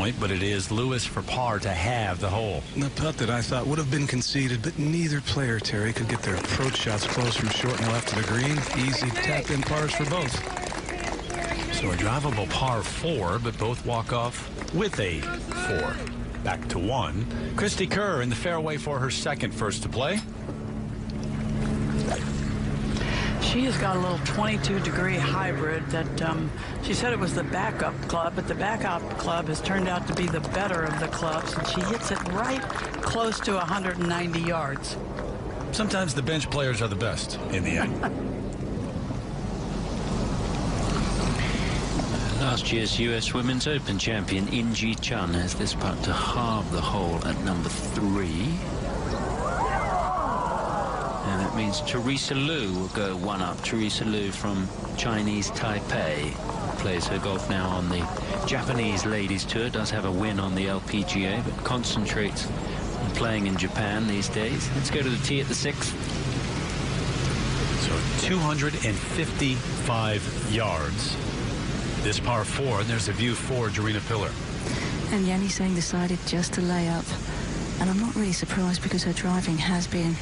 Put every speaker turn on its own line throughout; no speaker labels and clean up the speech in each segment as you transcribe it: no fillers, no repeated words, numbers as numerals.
point, but it is Lewis for par to have the hole.
The putt that I thought would have been conceded, but neither player, Terry, could get their approach shots close from short and left to the green. Easy tap-in pars for both.
So a drivable par 4, but both walk off with a 4. Back to 1. Christy Kerr in the fairway for her second first to play.
She has got a little 22-degree hybrid that she said it was the backup club, but the backup club has turned out to be the better of the clubs, and she hits it right close to 190 yards.
Sometimes the bench players are the best in the end.
Last year's US Women's Open champion In-Ji Chun has this putt to halve the hole at number 3. And that means Teresa Liu will go 1 up. Teresa Liu from Chinese Taipei plays her golf now on the Japanese Ladies Tour. Does have a win on the LPGA, but concentrates on playing in Japan these days. Let's go to the tee at the 6th.
So 255 yards. This par 4, and there's a view for Jarena Pillar.
And Yanni Tseng decided just to lay up. And I'm not really surprised because her driving has been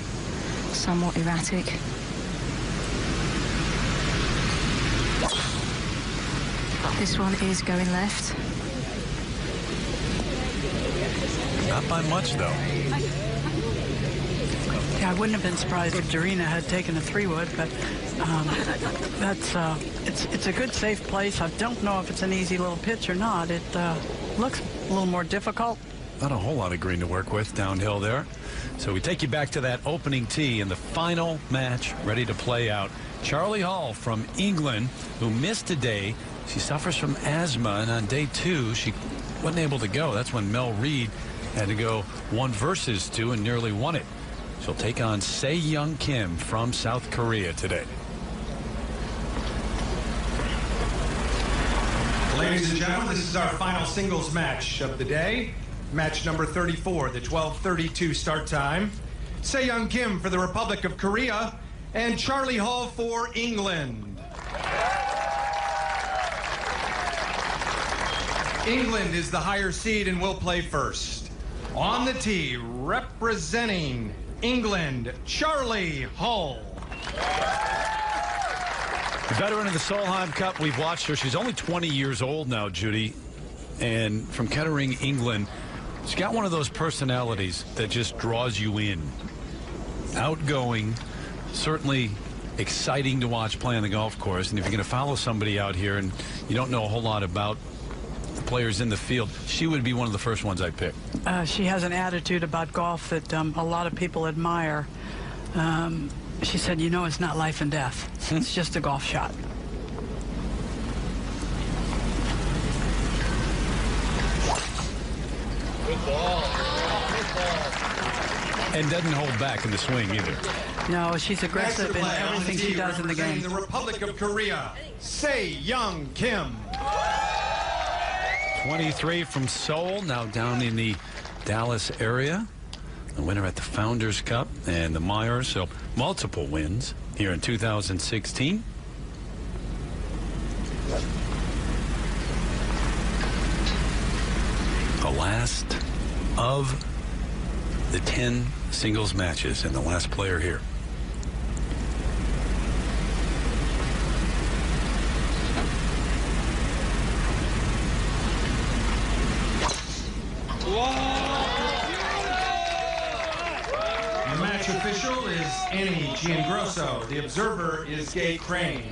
somewhat erratic. This one is going left.
Not by much, though.
Yeah, I wouldn't have been surprised if Jarena had taken a 3-wood, but it's a good, safe place. I don't know if it's an easy little pitch or not. It looks a little more difficult.
Not a whole lot of green to work with downhill there. So we take you back to that opening tee in the final match ready to play out. Charlie Hall from England, who missed a day. She suffers from asthma, and on day 2, she wasn't able to go. That's when Mel Reid had to go 1 versus 2 and nearly won it. She'll take on Se-Young Kim from South Korea today.
Ladies and gentlemen, this is our final singles match of the day. Match number 34, the 12:32 start time. Se-Young Kim for the Republic of Korea and Charlie Hall for England. England is the higher seed and will play first. On the tee, representing England, Charlie Hall.
The veteran of the Solheim Cup, we've watched her. She's only 20 years old now, Judy. And from Kettering, England, she's got one of those personalities that just draws you in. Outgoing, certainly exciting to watch play on the golf course. And if you're going to follow somebody out here and you don't know a whole lot about the players in the field, she would be one of the first ones I'd pick.
She has an attitude about golf that a lot of people admire. She said, you know, it's not life and death. It's just a golf shot.
Good ball.
And doesn't hold back in the swing either.
No, she's aggressive in everything she does in the game.
The Republic of Korea, Se-Young Kim.
23 from Seoul, now down in the Dallas area. The winner at the Founders Cup and the Myers, so multiple wins here in 2016. The last of the 10 singles matches and the last player here.
The match official is Annie Giangrosso. The observer is Gay Crane.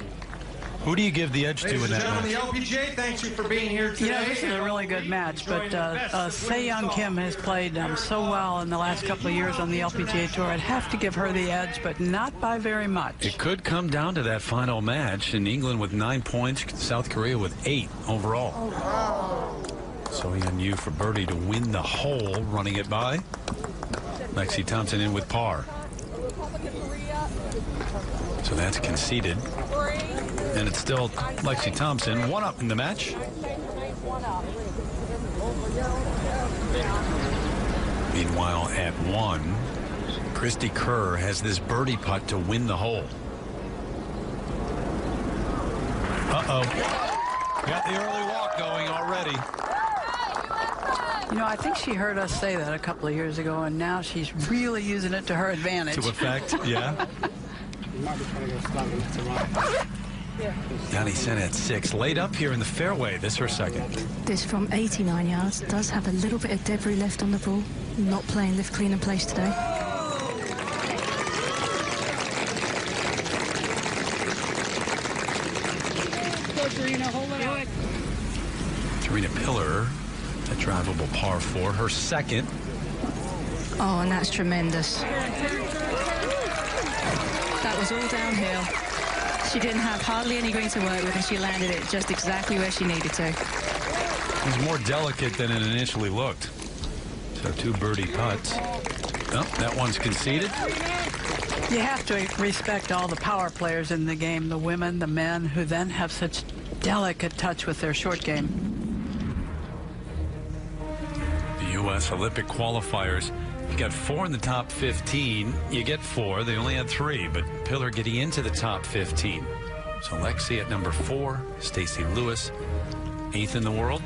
Who do you give the edge to in
Ladies and
that match?
gentlemen, the LPGA, thanks you for being here today.
Yeah, this is a really good match, but Se-Young Kim has played so well in the last couple of years on the LPGA Tour. I'd have to give her the edge, but not by very much.
It could come down to that final match in England with 9 points, South Korea with 8 overall. So-Yeon Yu for birdie to win the hole, running it by. Lexi Thompson in with par. So that's conceded. And it's still Lexi Thompson, 1 up in the match. Meanwhile, at 1, Christy Kerr has this birdie putt to win the hole. Uh-oh. Got the early walk going already.
You know, I think she heard us say that a couple of years ago, and now she's really using it to her advantage.
To effect, yeah. Yanni Sen at 6. Laid up here in the fairway. This her second.
This from 89 yards. Does have a little bit of debris left on the ball. Not playing lift, clean and place today.
Serena Pillar, a drivable par 4. Her second.
Oh, and that's tremendous. That was all downhill. She didn't have hardly any green to work with, and she landed it just exactly where she needed to.
It was more delicate than it initially looked. So 2 birdie putts. Oh, that one's conceded.
You have to respect all the power players in the game, the women, the men, who then have such delicate touch with their short game.
The U.S. Olympic qualifiers. You got 4 in the top 15. You get 4. They only had 3, but Pillar getting into the top 15. So Lexi at number 4, Stacey Lewis, 8th in the world.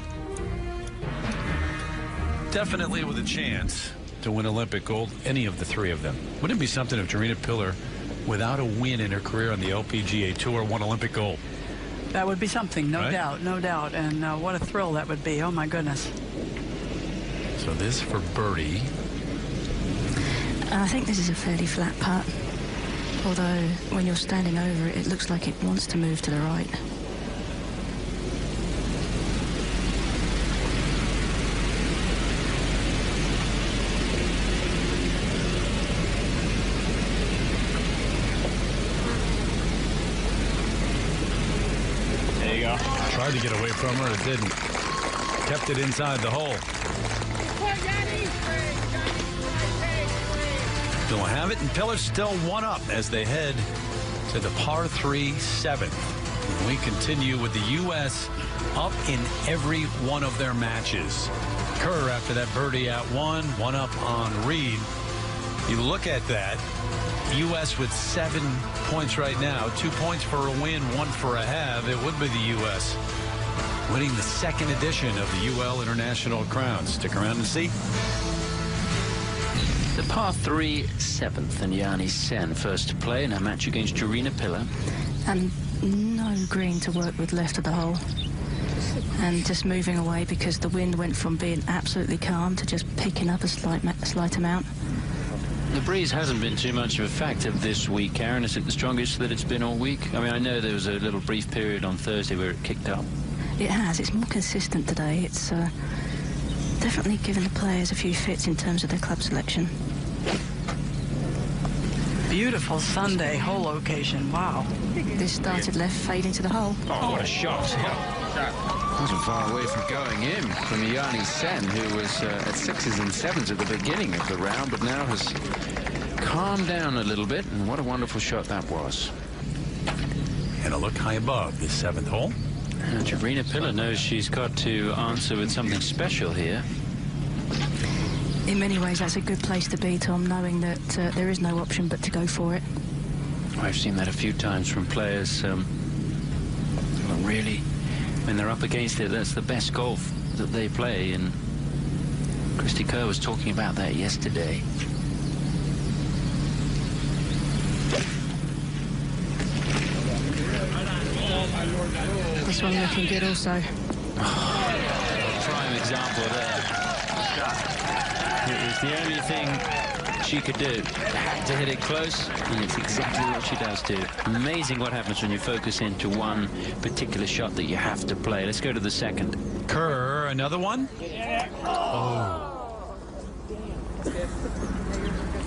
Definitely with a chance to win Olympic gold, any of the 3 of them. Wouldn't it be something if Serena Pillar, without a win in her career on the LPGA Tour, won Olympic gold?
That would be something, no
Right?
doubt, no doubt. And what a thrill that would be. Oh, my goodness.
So this for birdie.
I think this is a fairly flat putt. Although, when you're standing over it, it looks like it wants to move to the right.
There you go. Tried to get away from her, it didn't. Kept it inside the hole. Don't have it, and Pillar's still 1 up as they head to the par 3 7th. We continue with the U.S. up in every one of their matches. Kerr, after that birdie at 1 up on Reed. You look at that, U.S. with 7 points right now, 2 points for a win, 1 for a halve. It would be the U.S. winning the 2nd edition of the UL International Crown. Stick around and see.
The par 3 7th, and Yanni Sen first to play in her match against Serena Pillar.
And no green to work with left of the hole. And just moving away because the wind went from being absolutely calm to just picking up a slight amount.
The breeze hasn't been too much of a factor this week, Aaron. Is it the strongest that it's been all week? I mean, I know there was a little brief period on Thursday where it kicked up.
It has. It's more consistent today. It's definitely given the players a few fits in terms of their club selection.
Beautiful Sunday hole location. Wow.
This started left, fading to the hole.
Oh, what a shot. Wasn't far away from going in from Yanni Sen, who was at 6s and 7s at the beginning of the round, but now has calmed down a little bit, and what a wonderful shot that was.
And a look high above this 7th hole.
And Serena Pillar knows she's got to answer with something special here.
In many ways, that's a good place to be, Tom, knowing that there is no option but to go for it.
I've seen that a few times from players who are really, when they're up against it, that's the best golf that they play. And Christy Kerr was talking about that yesterday.
This one looking good also.
Prime example there. It was the only thing she could do. Had to hit it close, and it's exactly what she does do. Amazing what happens when you focus into one particular shot that you have to play. Let's go to the 2nd.
Kerr, another one? Oh.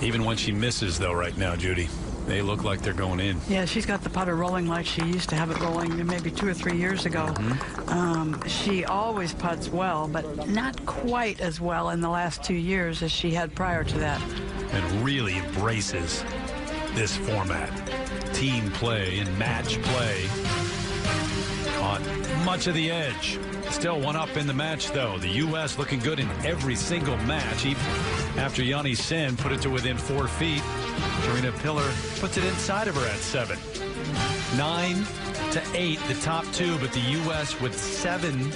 Even when she misses, though, right now, Judy, they look like they're going in.
Yeah, she's got the putter rolling like she used to have it rolling maybe 2 or 3 years ago. She always putts well, but not quite as well in the last 2 years as she had prior to that.
And really embraces this format. Team play and match play. Caught much of the edge. Still 1 up in the match, though. The U.S. looking good in every single match. Even after Yanni Sen put it to within 4 feet, Serena Pillar puts it inside of her at 7. 9 to 8, the top 2, but the U.S. with 7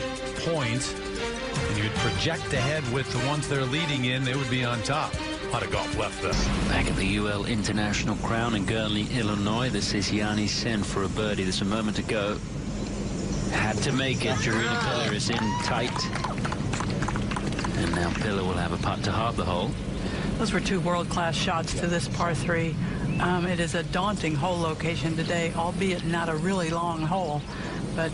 points. And you'd project ahead with the ones they're leading in, they would be on top. A lot of golf left, though.
Back at the UL International Crown in Gurnley, Illinois. This is Yanni Sen for a birdie. There's a moment to go. Had to make it. Jarina Piller is in tight. And now Piller will have a putt to halve the hole.
Those were two world-class shots to this par 3. It is a daunting hole location today, albeit not a really long hole. But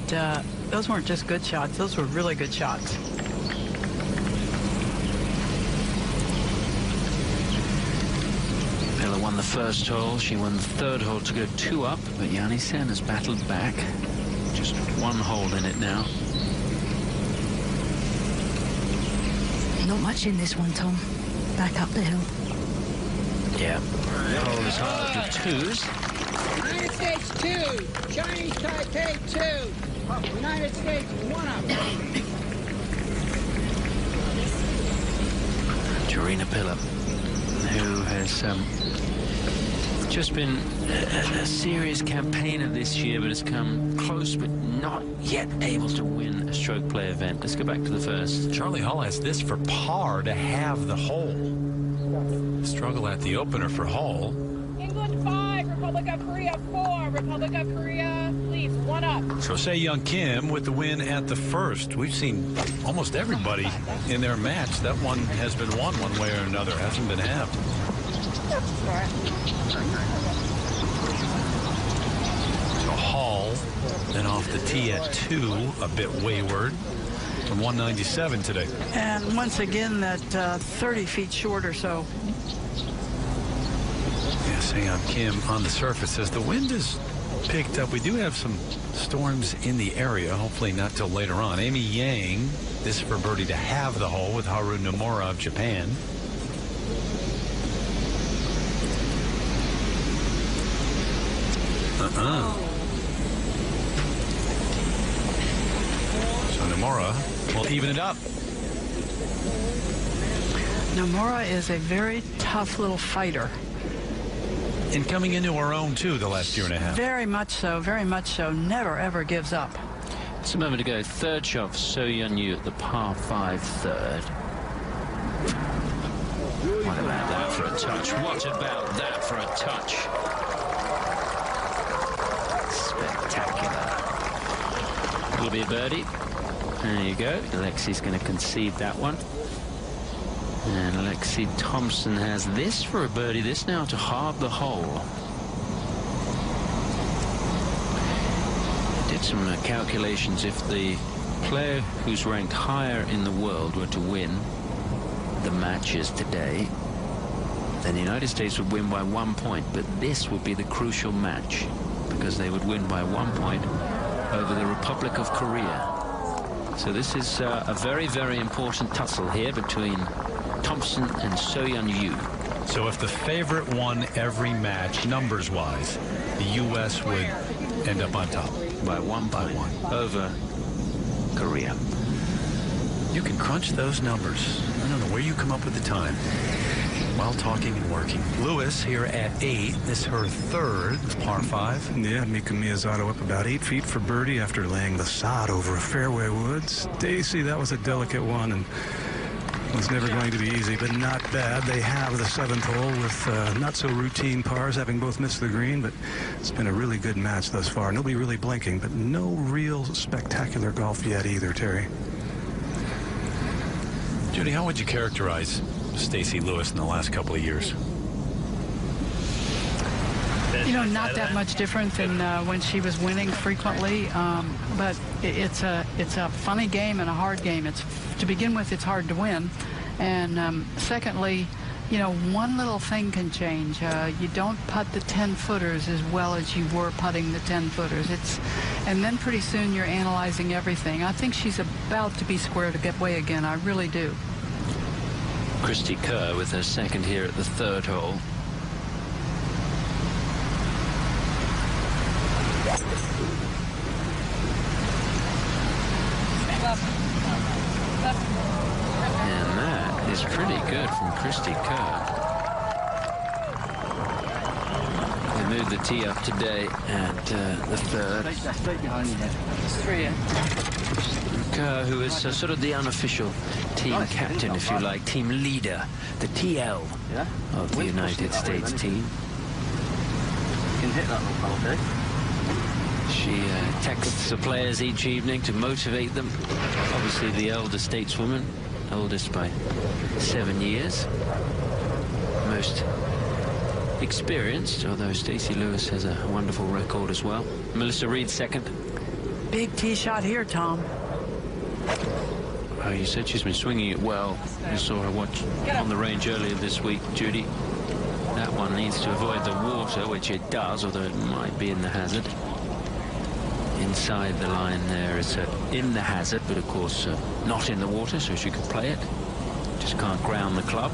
those weren't just good shots. Those were really good shots.
Piller won the first hole. She won the third hole to go 2 up. But Yanni Sen has battled back. Just 1 hole in it now.
Not much in this one, Tom. Back up the hill.
Yeah. The hole is hard with 2s.
United States 2, Chinese Taipei 2, United States 1 up.
Jarina Piller, who has just been a serious campaigner this year, but has come close, but not yet able to win a stroke play event. Let's go back to the first.
Charlie Hall has this for par to have the hole. Struggle at the opener for Hall.
England 5, Republic of Korea 4, Republic of Korea leads 1 up.
So Se-Young Kim with the win at the first. We've seen almost everybody in their match. That one has been won one way or another. Hasn't been halved. So Hall then off the tee at 2, a bit wayward. From 197 today.
And once again, that 30 feet short or so.
Yeah, Se-Young Kim on the surface as the wind is picked up. We do have some storms in the area, hopefully not till later on. Amy Yang, this for birdie to have the hole with Haru Nomura of Japan. So Nomura will even it up.
Nomura is a very tough little fighter.
And coming into her own, too, the last year and a half.
Very much so, very much so. Never, ever gives up.
It's a moment to go. Third shot for So Yeon Yu at the par 5 third. What about that for a touch? What about that for a touch? Spectacular. Will be a birdie. There you go. Alexi's going to concede that one. And Lexi Thompson has this for a birdie. This now to halve the hole. I did some calculations. If the player who's ranked higher in the world were to win the matches today, then the United States would win by 1 point. But this would be the crucial match because they would win by 1 point over the Republic of Korea. So this is a very, very important tussle here between Thompson and So Yeon Yu.
So if the favorite won every match, numbers-wise, the U.S. would end up on top.
By 1 point over Korea.
You can crunch those numbers. I don't know where you come up with the time while talking and working. Lewis here at 8. This is her third, par 5.
Yeah, Mika Miyazato up about 8 feet for birdie after laying the sod over a fairway woods. Stacy, that was a delicate one and was never going to be easy, but not bad. They have the 7th hole with not so routine pars, having both missed the green, but it's been a really good match thus far. Nobody really blinking, but no real spectacular golf yet either, Terry.
Judy, how would you characterize Stacey Lewis in the last couple of years?
You know, not that much different than when she was winning frequently, but it's a funny game and a hard game. It's to begin with, it's hard to win, and secondly, you know, one little thing can change. You don't putt the 10-footers as well as you were putting the 10-footers. And then pretty soon you're analyzing everything. I think she's about to be squared away again. I really do.
Christy Kerr with her second here at the 3rd hole. And that is pretty good from Christy Kerr. The moved the tee up today at the third. Kerr, who is sort of the unofficial team captain, if you like, team leader, the TL of the United States team. She texts the players each evening to motivate them. Obviously the elder stateswoman, oldest by 7 years. Most experienced, although Stacey Lewis has a wonderful record as well. Melissa Reed second.
Big tee shot here, Tom.
Oh, you said she's been swinging it well. You saw her watch on the range earlier this week, Judy. That one needs to avoid the water, which it does, although it might be in the hazard. Inside the line there is in the hazard, but of course not in the water, so she could play it. Just can't ground the club.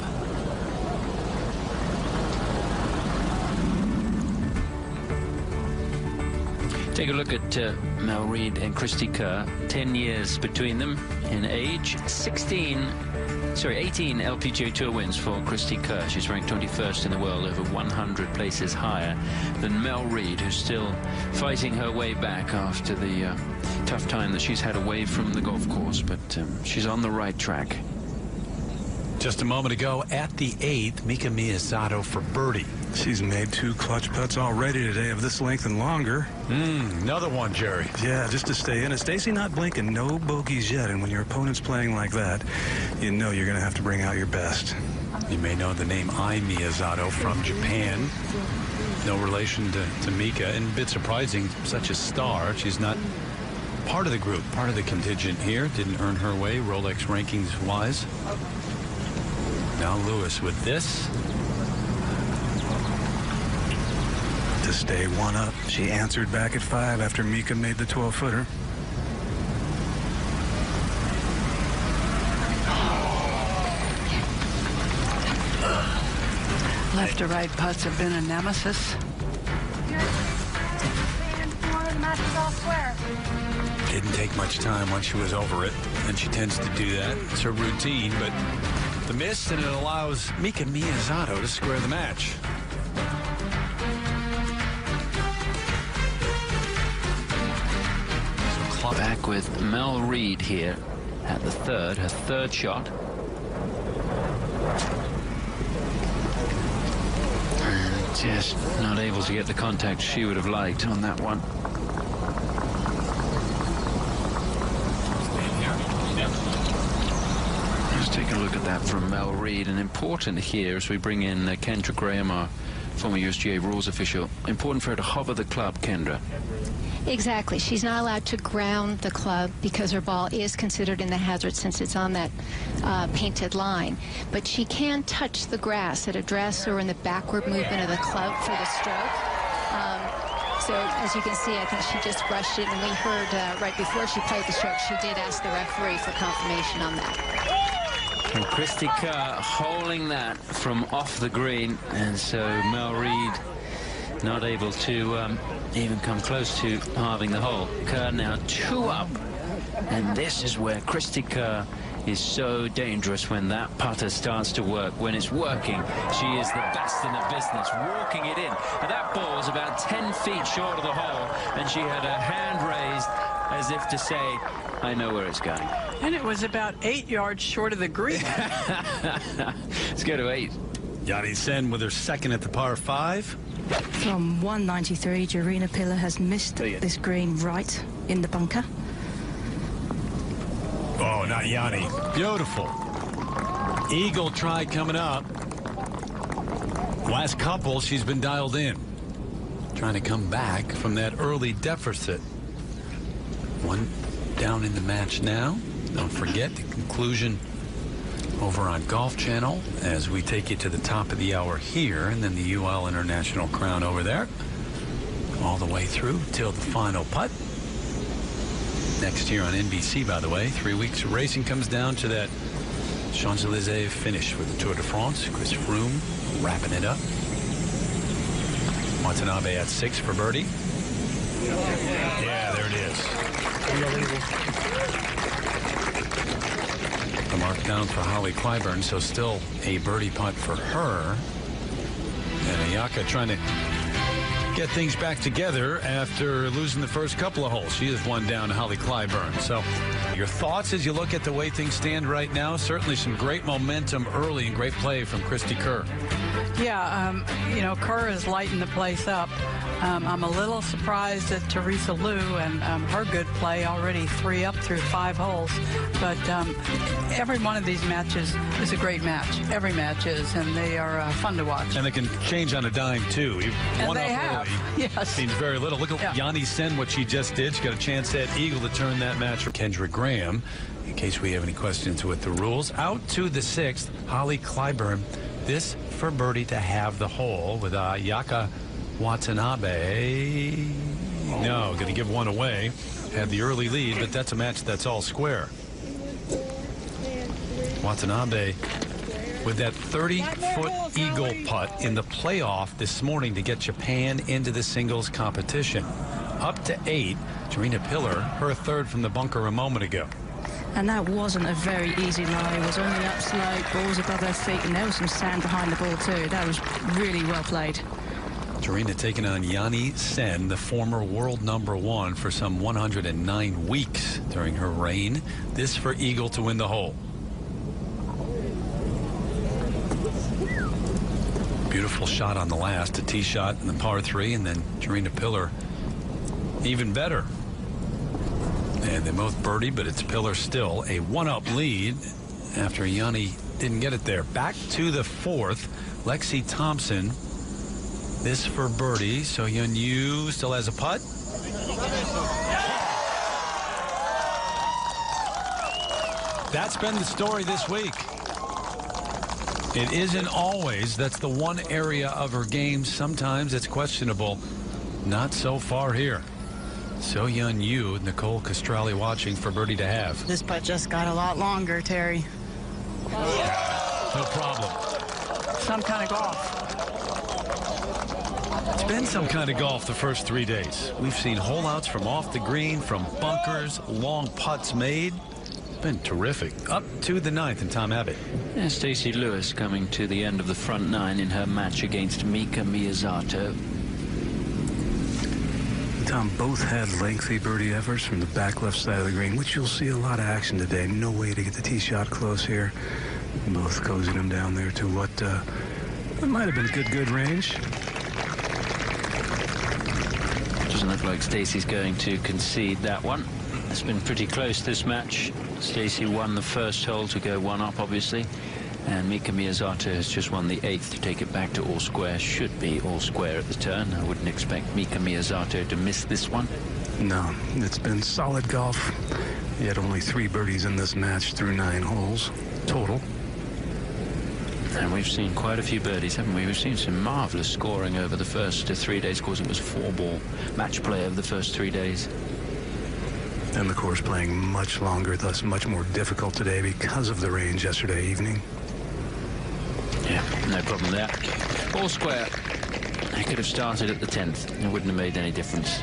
Take a look at Mel Reid and Christy Kerr. 10 years between them in age. 18 LPGA Tour wins for Christy Kerr. She's ranked 21st in the world, over 100 places higher than Mel Reid, who's still fighting her way back after the tough time that she's had away from the golf course. But she's on the right track.
Just a moment ago at the 8th, Mika Miyazato for birdie.
She's made 2 clutch putts already today of this length and longer.
Another one, Jerry.
Yeah, just to stay in it. Stacey not blinking, no bogeys yet. And when your opponent's playing like that, you know you're going to have to bring out your best.
You may know the name Ai Miyazato from Japan. No relation to Mika, and a bit surprising, such a star. She's not part of the group, part of the contingent here. Didn't earn her way Rolex rankings-wise. Now Lewis with this.
To stay 1 up, she answered back at 5 after Mika made the 12-footer.
Left to right putts have been a nemesis.
Didn't take much time once she was over it, and she tends to do that. It's her routine, but the miss, and it allows Mika Miyazato to square the match.
Back with Mel Reid here at the third, her third shot. And just not able to get the contact she would have liked on that one. Let's take a look at that from Mel Reid. And important here as we bring in Kendra Graham, our former USGA rules official. Important for her to hover the club, Kendra.
Exactly. She's not allowed to ground the club because her ball is considered in the hazard since it's on that painted line. But she can touch the grass at address or in the backward movement of the club for the stroke. So as you can see, I think she just brushed it, and we heard right before she played the stroke, she did ask the referee for confirmation on that.
And Christy Kerr holding that from off the green, and so Mel Reid not able to even come close to halving the hole. Kerr now 2 up, and this is where Christy Kerr is so dangerous when that putter starts to work. When it's working, she is the best in the business, walking it in. And that ball was about 10 feet short of the hole, and she had her hand raised as if to say, I know where it's going.
And it was about 8 yards short of the green.
Let's go to 8.
Yani Sen with her second at the par 5.
From 193, Jarina Piller has missed this green right in the bunker.
Oh, not Yanni. Beautiful. Eagle try coming up. Last couple, she's been dialed in. Trying to come back from that early deficit. 1 down in the match now. Don't forget the conclusion over on Golf Channel as we take you to the top of the hour here, and then the UL International Crown over there. All the way through till the final putt. Next year on NBC, by the way. 3 weeks of racing comes down to that Champs-Élysées finish with the Tour de France. Chris Froome wrapping it up. Watanabe at 6 for birdie. Yeah, there it is. The mark down for Holly Clyburn, so still a birdie putt for her. And Ayaka trying to get things back together after losing the first couple of holes. She is one down, Holly Clyburn. So your thoughts as you look at the way things stand right now? Certainly some great momentum early and great play from Christy Kerr.
Yeah, you know, Kerr is lighting the place up. I'm a little surprised at Teresa Liu and her good play, already 3 up through 5 holes. But every one of these matches is a great match. Every match is, and they are fun to watch.
And they can change on a dime, too.
And
one
they
up
have.
early.
Yes.
Seems very little. Look at Yanni Sen, what she just did. She got a chance at eagle to turn that match for Kendra Graham. In case we have any questions with the rules. Out to the 6th, Holly Clyburn. This for birdie to have the hole with Ayaka Watanabe. No, going to give one away. Had the early lead, but that's a match that's all square. Watanabe with that 30-foot eagle putt in the playoff this morning to get Japan into the singles competition. Up to 8, Tarina Pillar, her 3rd from the bunker a moment ago.
And that wasn't a very easy lie. It was on the upslope, balls above her feet, and there was some sand behind the ball too. That was really well played.
Tarina taking on Yanni Sen, the former world #1 for some 109 weeks during her reign. This for eagle to win the hole. Beautiful shot on the last, a tee shot in the par 3, and then Tarina Pillar even better. And they both birdie, but it's Pillar still a 1-up lead after Yanni didn't get it there. Back to the 4th, Lexi Thompson. This for birdie. So Yun Yu still has a putt. That's been the story this week. It isn't always. That's the one area of her game. Sometimes it's questionable. Not so far here. So Yun Yu, Nicole Castrelli watching for birdie to have.
This putt just got a lot longer, Terry.
No problem.
Some kind of golf.
It's been some kind of golf the first 3 days. We've seen hole-outs from off the green, from bunkers, long putts made. It's been terrific. Up to the 9th, and Tom Abbott.
Yeah, Stacey Lewis coming to the end of the front 9 in her match against Mika Miyazato.
Tom, both had lengthy birdie efforts from the back left side of the green, which you'll see a lot of action today. No way to get the tee shot close here. Both cozying them down there to what might have been good range.
Doesn't look like Stacey's going to concede that one. It's been pretty close this match. Stacey won the first hole to go 1 up, obviously. And Mika Miyazato has just won the 8th to take it back to all square. Should be all square at the turn. I wouldn't expect Mika Miyazato to miss this one.
No, it's been solid golf. He had only 3 birdies in this match through 9 holes total.
And we've seen quite a few birdies, haven't we? We've seen some marvelous scoring over the first 3 days. Of course, it was 4-ball match play over the first 3 days.
And the course playing much longer, thus much more difficult today because of the range yesterday evening.
Yeah, no problem there. All square. I could have started at the 10th. It wouldn't have made any difference.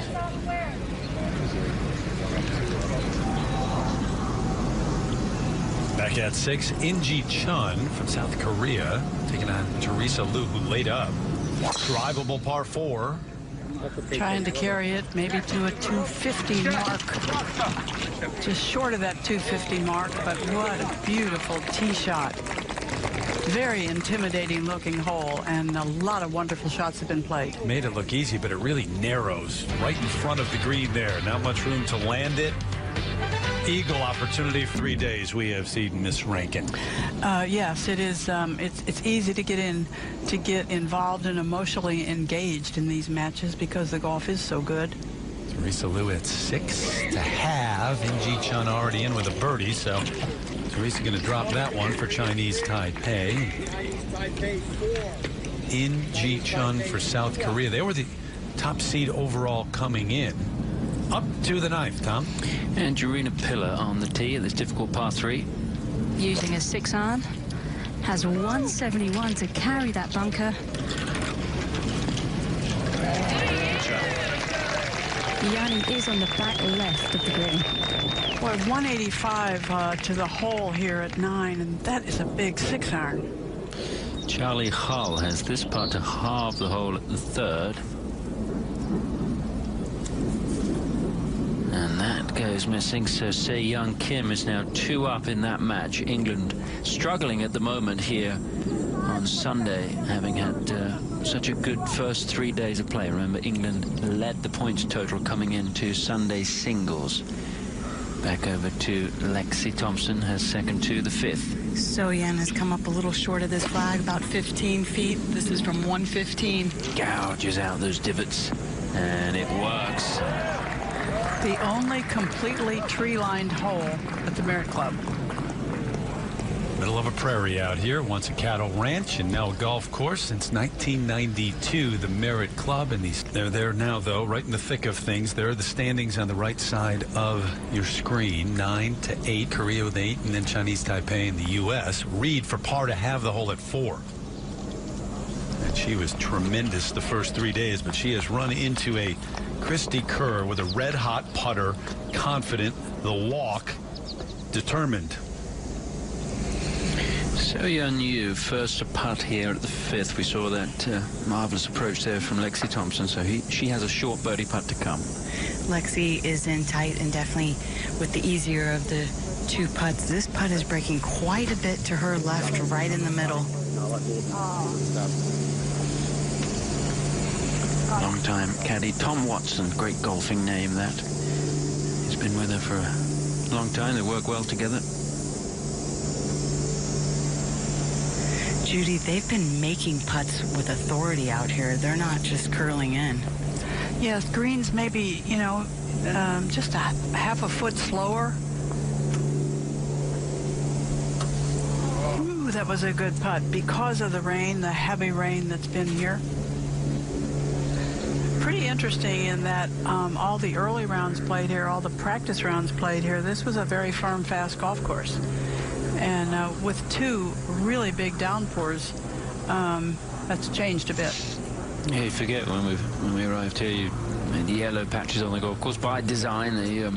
Back at 6, In-ji Chun from South Korea taking on Teresa Liu, who laid up. Drivable par 4.
Trying to carry it maybe to a 250 mark. Just short of that 250 mark, but what a beautiful tee shot. Very intimidating looking hole, and a lot of wonderful shots have been played.
Made it look easy, but it really narrows right in front of the green there. Not much room to land it. Eagle opportunity for 3 days we have seen Miss Rankin.
Yes, it is. It's easy to get involved and emotionally engaged in these matches because the golf is so good.
Teresa Liu at 6 to have. In-ji Chun already in with a birdie, so Teresa going to drop that one for Chinese Taipei. In-ji Chun for South Korea. They were the top seed overall coming in. Up to the 9th, Tom.
And Tarina Pillar on the tee at this difficult par 3.
Using a 6-iron. Has 171 to carry that bunker. Yanni is on the back left of the green.
Boy, 185 to the hole here at 9, and that is a big 6-iron.
Charlie Hull has this putt to halve the hole at the 3rd. That goes missing, so Se-Young Kim is now 2 up in that match. England struggling at the moment here on Sunday, having had such a good first 3 days of play. Remember, England led the points total coming into Sunday's singles. Back over to Lexi Thompson, her second to the 5th.
So-Young has come up a little short of this flag, about 15 feet. This is from 115.
Gouges out those divots, and it works.
The only completely tree-lined hole at the Merit Club.
Middle of a prairie out here, once a cattle ranch and now a golf course since 1992, the Merit Club. And they're there now, though, right in the thick of things. There are the standings on the right side of your screen. 9-8, Korea with 8, and then Chinese Taipei in the U.S. Reed for par to have the hole at 4. And she was tremendous the first 3 days, but she has run into a Christy Kerr with a red-hot putter, confident, the walk, determined.
So-Young Yu first to putt here at the 5th. We saw that marvelous approach there from Lexi Thompson, so she has a short birdie putt to come.
Lexi is in tight and definitely with the easier of the 2 putts. This putt is breaking quite a bit to her left, right in the middle.
Long-time caddy Tom Watson, great golfing name that. He's been with her for a long time. They work well together.
Judy, they've been making putts with authority out here. They're not just curling in.
Yes, greens maybe, you know, just a half a foot slower. Ooh, that was a good putt because of the rain, the heavy rain that's been here. Pretty interesting in that all the early rounds played here, all the practice rounds played here. This was a very firm, fast golf course. And with 2 really big downpours, that's changed a bit.
Yeah, you forget when we arrived here, you had the yellow patches on the golf course. By design, they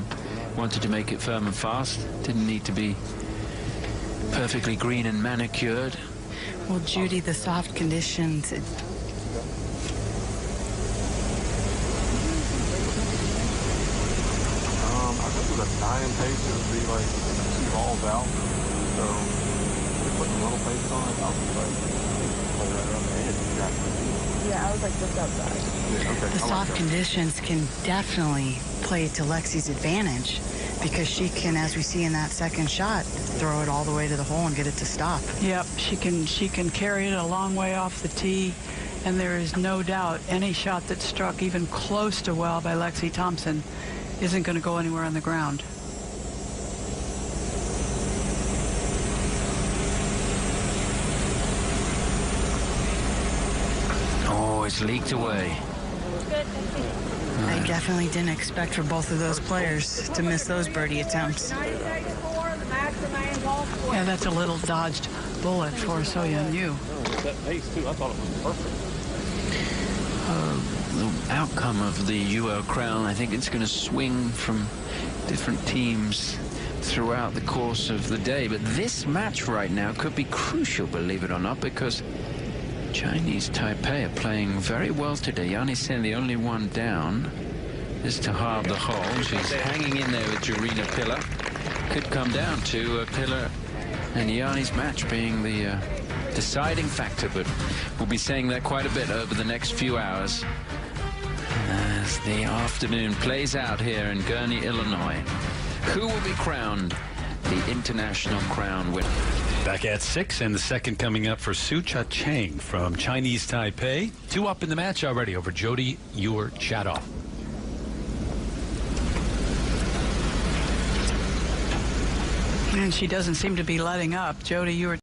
wanted to make it firm and fast. Didn't need to be perfectly green and manicured.
Well, Judy, the soft conditions...
I think with a 9 pace, it would be like balls out. So we put a little pace on it. I was like, play right around the edge.
Yeah, I was like just outside.
Yeah, okay.
The soft conditions can definitely play to Lexi's advantage because she can, as we see in that second shot, throw it all the way to the hole and get it to stop.
Yep, she can carry it a long way off the tee, and there is no doubt any shot that's struck even close to well by Lexi Thompson isn't going to go anywhere on the ground.
Oh, it's leaked away.
I definitely didn't expect for both of those players to miss those birdie attempts.
Yeah, that's a little dodged bullet for So-Young Yu.
That pace, too, I thought it was perfect.
The outcome of the UL Crown, I think it's going to swing from different teams throughout the course of the day. But this match right now could be crucial, believe it or not, because Chinese Taipei are playing very well today. Yani Sen, the only one down, is to halve the hole. She's hanging in there with Jarina Pillar. Could come down to Pillar and Yani's match being the deciding factor, but we'll be saying that quite a bit over the next few hours as the afternoon plays out here in Gurnee, Illinois. Who will be crowned the international crown winner?
Back at 6, and the second coming up for Su Cha Chang from Chinese Taipei. 2 up in the match already over Jody Ur-Chatoff.
And she doesn't seem to be letting up. Jody Ur